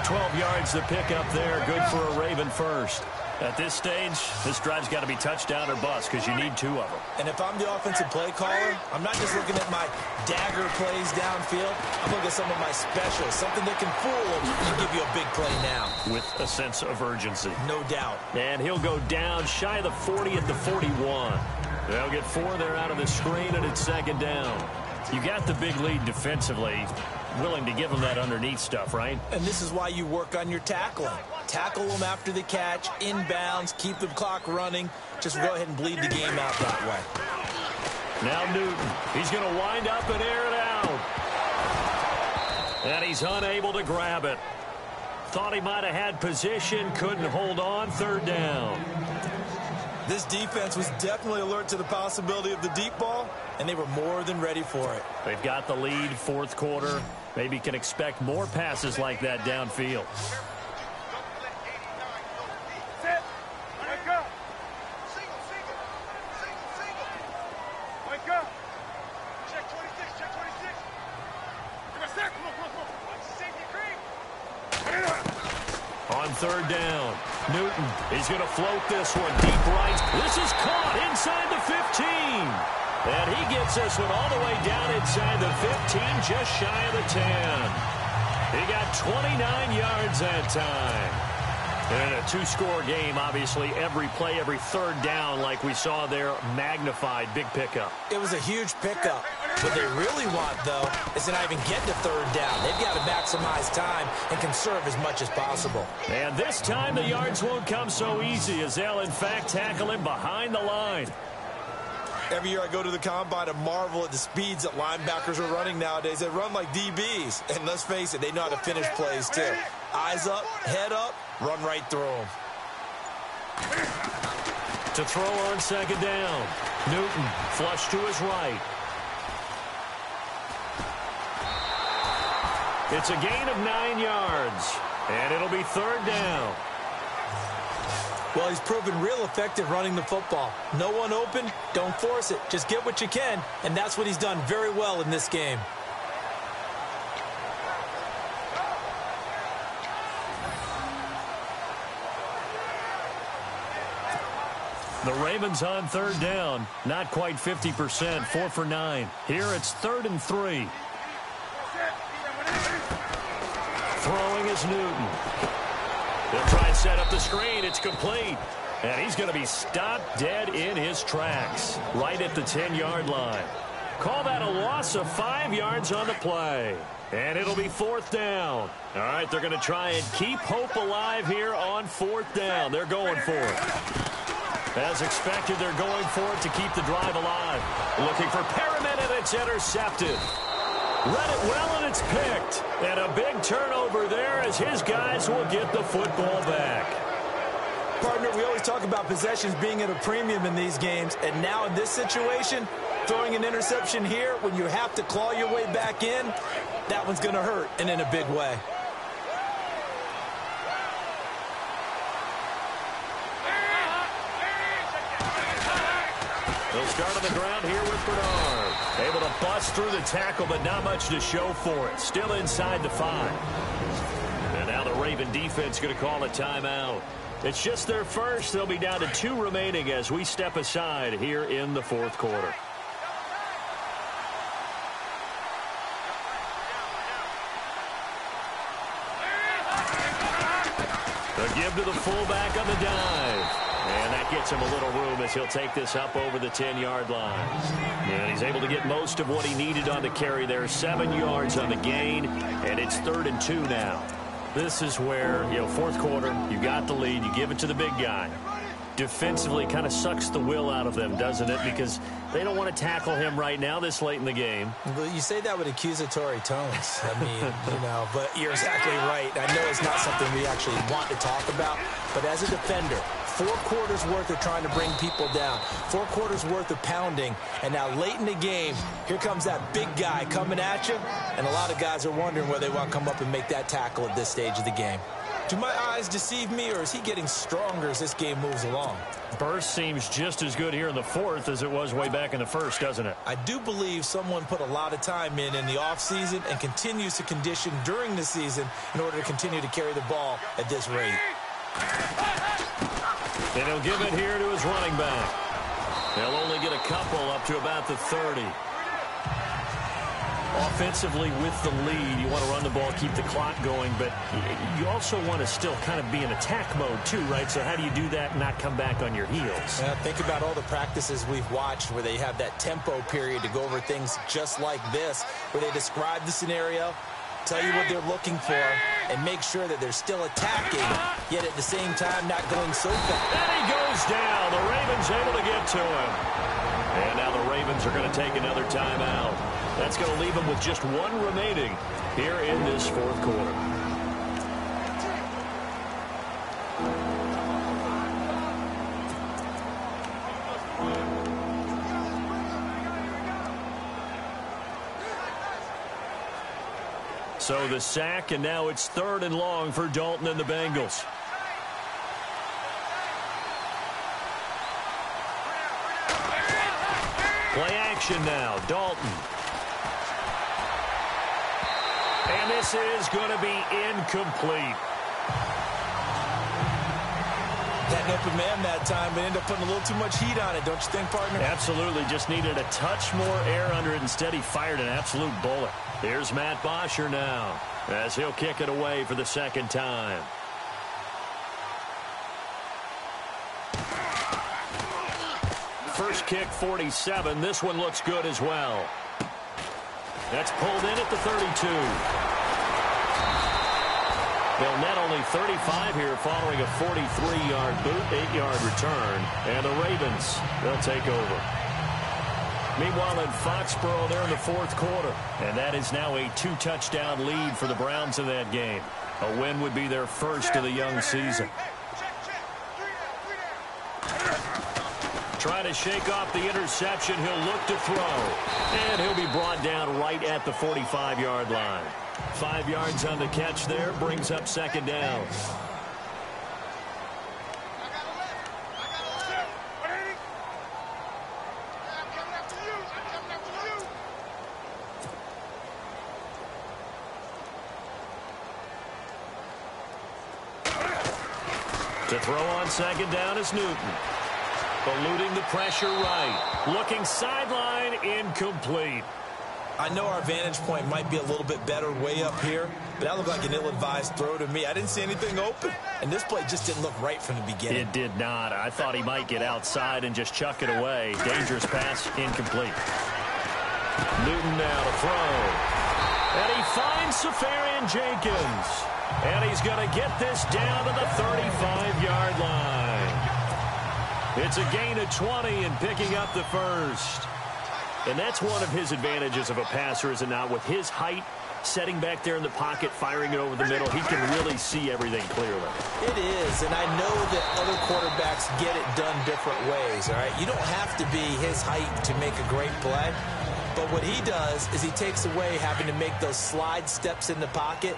12 yards to pick up there. Good for a Raven first. At this stage, this drive's got to be touchdown or bust because you need 2 of them. And if I'm the offensive play caller, I'm not just looking at my dagger plays downfield. I'm looking at some of my specials, something that can fool and give you a big play now. With a sense of urgency. No doubt. And he'll go down shy of the 40 at the 41. They'll get 4 there out of the screen, and it's 2nd down. You got the big lead defensively, willing to give them that underneath stuff, right? And this is why you work on your tackling. Tackle them after the catch, inbounds, keep the clock running. Just go ahead and bleed the game out that way. Now Newton. He's going to wind up and air it out. And he's unable to grab it. Thought he might have had position, couldn't hold on. 3rd down. This defense was definitely alert to the possibility of the deep ball, and they were more than ready for it. They've got the lead, 4th quarter. Maybe can expect more passes like that downfield. On 3rd down, Newton is going to float this one deep right. This is caught inside the 15. And he gets this one all the way down inside the 15, just shy of the 10. He got 29 yards that time. And in a 2-score game, obviously, every play, every 3rd down, like we saw there, magnified, big pickup. It was a huge pickup. What they really want, though, is to not even get to 3rd down. They've got to maximize time and conserve as much as possible. And this time, the yards won't come so easy as they'll, in fact, tackle him behind the line. Every year I go to the combine and marvel at the speeds that linebackers are running nowadays. They run like DBs. And let's face it, they know how to finish plays too. Eyes up, head up, run right through them. To throw on second down. Newton flush to his right. It's a gain of 9 yards. And it'll be third down. Well, he's proven real effective running the football. No one open, don't force it. Just get what you can, and that's what he's done very well in this game. The Ravens on third down. Not quite 50%, 4 for 9. Here it's 3rd and 3. Throwing is Newton. They'll try and set up the screen. It's complete. And he's going to be stopped dead in his tracks, right at the 10-yard line. Call that a loss of 5 yards on the play. And it'll be 4th down. All right, they're going to try and keep hope alive here on 4th down. They're going for it. As expected, they're going for it to keep the drive alive. Looking for Perriman, and it's intercepted. Read it well, and it's picked. And a big turnover there as his guys will get the football back. Partner, we always talk about possessions being at a premium in these games. And now in this situation, throwing an interception here when you have to claw your way back in, that one's going to hurt, and in a big way. They'll start on the ground here with Bernard. Able to bust through the tackle, but not much to show for it. Still inside the 5. And now the Raven defense going to call a timeout. It's just their first. They'll be down to 2 remaining as we step aside here in the 4th quarter. The give to the fullback on the dive. And that gets him a little room as he'll take this up over the 10-yard line. And he's able to get most of what he needed on the carry there. 7 yards on the gain, and it's 3rd and 2 now. This is where, 4th quarter, you got the lead, you give it to the big guy. Defensively kind of sucks the will out of them, doesn't it? Because they don't want to tackle him right now this late in the game. Well, you say that with accusatory tones. I mean, but you're exactly right. I know it's not something we actually want to talk about, but as a defender, 4 quarters worth of trying to bring people down, 4 quarters worth of pounding, and now late in the game, here comes that big guy coming at you, and a lot of guys are wondering whether they want to come up and make that tackle at this stage of the game. Do my eyes deceive me, or is he getting stronger as this game moves along? Burst seems just as good here in the 4th as it was way back in the 1st, doesn't it? I do believe someone put a lot of time in the offseason and continues to condition during the season in order to continue to carry the ball at this rate. And he'll give it here to his running back. They'll only get a couple up to about the 30. Offensively with the lead, you want to run the ball, keep the clock going, but you also want to still kind of be in attack mode too, right? So how do you do that and not come back on your heels? Think about all the practices we've watched where they have that tempo period to go over things just like this, where they describe the scenario, tell you what they're looking for, and make sure that they're still attacking, yet at the same time not going so fast. And he goes down. The Ravens able to get to him. And now the Ravens are going to take another timeout. That's going to leave them with just 1 remaining here in this 4th quarter. So the sack, and now it's 3rd and long for Dalton and the Bengals. Play action now, Dalton. And this is going to be incomplete. Had an open man that time, but ended up putting a little too much heat on it, don't you think, partner? Absolutely. Just needed a touch more air under it. Instead, he fired an absolute bullet. Here's Matt Bosher now as he'll kick it away for the 2nd time. First kick, 47. This one looks good as well. That's pulled in at the 32. They'll net only 35 here following a 43-yard boot, 8-yard return. And the Ravens, they'll take over. Meanwhile, in Foxborough, they're in the fourth quarter. And that is now a 2-touchdown lead for the Browns in that game. A win would be their first of the young season. Trying to shake off the interception. He'll look to throw. And he'll be brought down right at the 45-yard line. 5 yards on the catch there. Brings up second down. To throw on second down is Newton. Eluding the pressure right. Looking sideline, incomplete. I know our vantage point might be a little bit better way up here, but that looked like an ill-advised throw to me. I didn't see anything open, and this play just didn't look right from the beginning. It did not. I thought he might get outside and just chuck it away. Dangerous pass, incomplete. Newton now to throw. And he finds Safarian Jenkins. And he's going to get this down to the 35-yard line. It's a gain of 20 and picking up the first. And that's one of his advantages of a passer, is it not? With his height, setting back there in the pocket, firing it over the middle, he can really see everything clearly. It is, and I know that other quarterbacks get it done different ways, all right? You don't have to be his height to make a great play. But what he does is he takes away having to make those slide steps in the pocket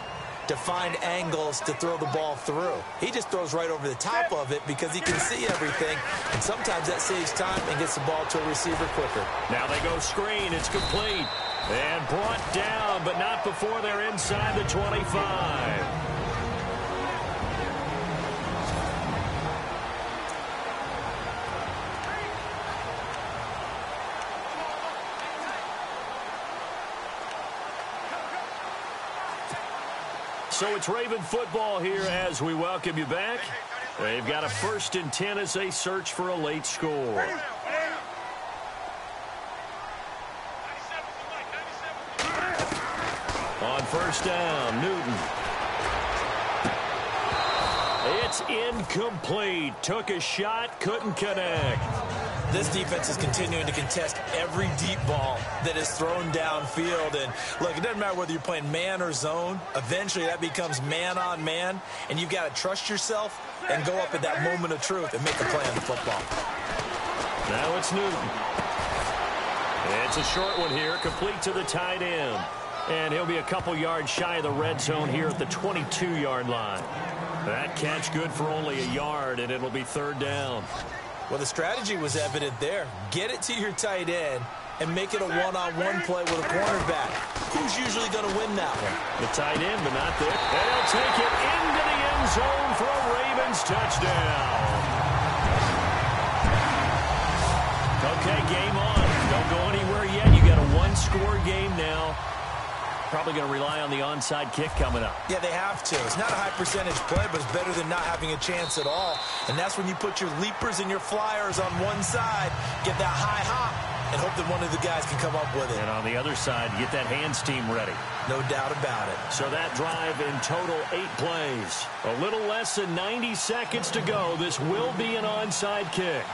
to find angles to throw the ball through. He just throws right over the top of it because he can see everything, and sometimes that saves time and gets the ball to a receiver quicker. Now they go screen. It's complete. And brought down, but not before they're inside the 25. So it's Raven football here as we welcome you back. They've got a 1st and 10 as they search for a late score. On first down, Newton. It's incomplete. Took a shot, couldn't connect. This defense is continuing to contest every deep ball that is thrown downfield. And, look, it doesn't matter whether you're playing man or zone. Eventually, that becomes man-on-man, and you've got to trust yourself and go up at that moment of truth and make a play on the football. Now it's Newton. It's a short one here, complete to the tight end. And he'll be a couple yards shy of the red zone here at the 22-yard line. That catch good for only a yard, and it'll be third down. Well, the strategy was evident there. Get it to your tight end and make it a one-on-one play with a cornerback. Who's usually going to win that one? The tight end, but not there. And he'll take it into the end zone for a Ravens touchdown. Okay, game on. Don't go anywhere yet. You got a one-score game now. Probably going to rely on the onside kick coming up. Yeah, they have to. It's not a high-percentage play, but it's better than not having a chance at all. And that's when you put your leapers and your flyers on one side, get that high hop, and hope that one of the guys can come up with it. And on the other side, get that hands team ready. No doubt about it. So that drive in total 8 plays. A little less than 90 seconds to go. This will be an onside kick.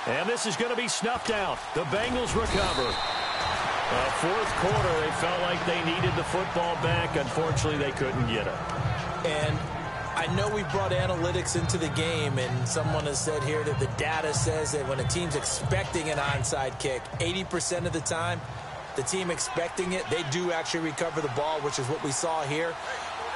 And this is going to be snuffed out. The Bengals recover. Fourth quarter, they felt like they needed the football back. Unfortunately, they couldn't get it. And I know we brought analytics into the game, and someone has said here that the data says that when a team's expecting an onside kick, 80% of the time, the team expecting it, they do actually recover the ball, which is what we saw here.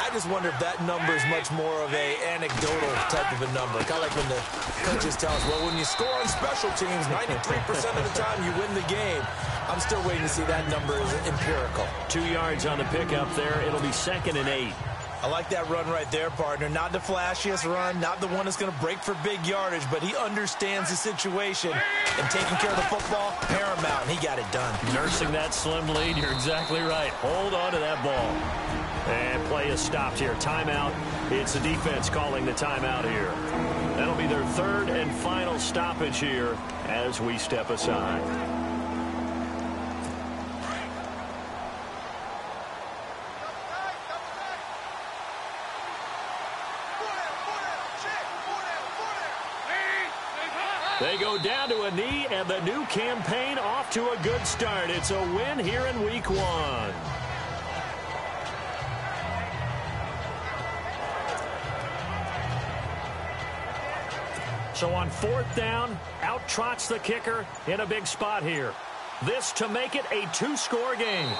I just wonder if that number is much more of a anecdotal type of a number. Kind of like when the coaches tell us, well, when you score on special teams, 93% of the time you win the game. I'm still waiting to see that number is empirical. 2 yards on the pickup there. It'll be 2nd and 8. I like that run right there, partner. Not the flashiest run, not the one that's going to break for big yardage, but he understands the situation, and taking care of the football, paramount, and he got it done. Nursing that slim lead, you're exactly right. Hold on to that ball. And play is stopped here. Timeout. It's the defense calling the timeout here. That'll be their 3rd and final stoppage here as we step aside. They go down to a knee, and the new campaign off to a good start. It's a win here in Week 1. So on 4th down, out trots the kicker in a big spot here. This to make it a 2-score game.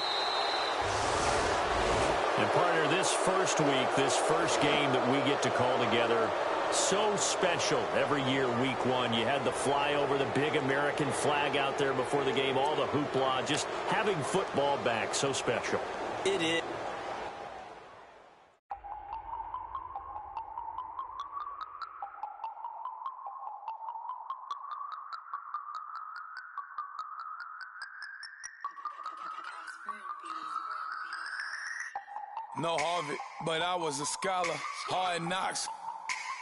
And partner, this first week, this first game that we get to call together, so special every year, Week 1. You had the flyover, the big American flag out there before the game, all the hoopla, just having football back, so special. It is. No Harvard, but I was a scholar. Hard knocks,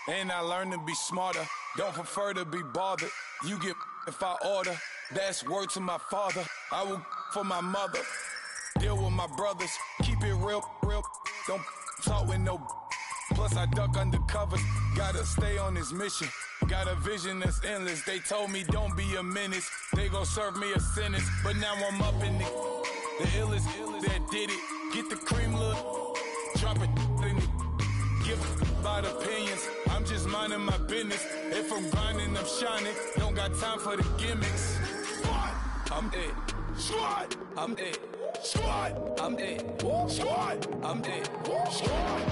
and I learned to be smarter. Don't prefer to be bothered. You get if I order. That's word to my father. I will for my mother. Deal with my brothers. Keep it real, real. Don't talk with no. Plus I duck under covers. Gotta stay on this mission. Got a vision that's endless. They told me don't be a menace. They gon' serve me a sentence. But now I'm up in the illest that did it. Get the cream look. Drop it in it. Give about opinions. I'm just minding my business. If I'm grinding, I'm shining. Don't got time for the gimmicks. Squad, I'm it. Squad, I'm it. Squad, I'm it. Squad, I'm it. Squad.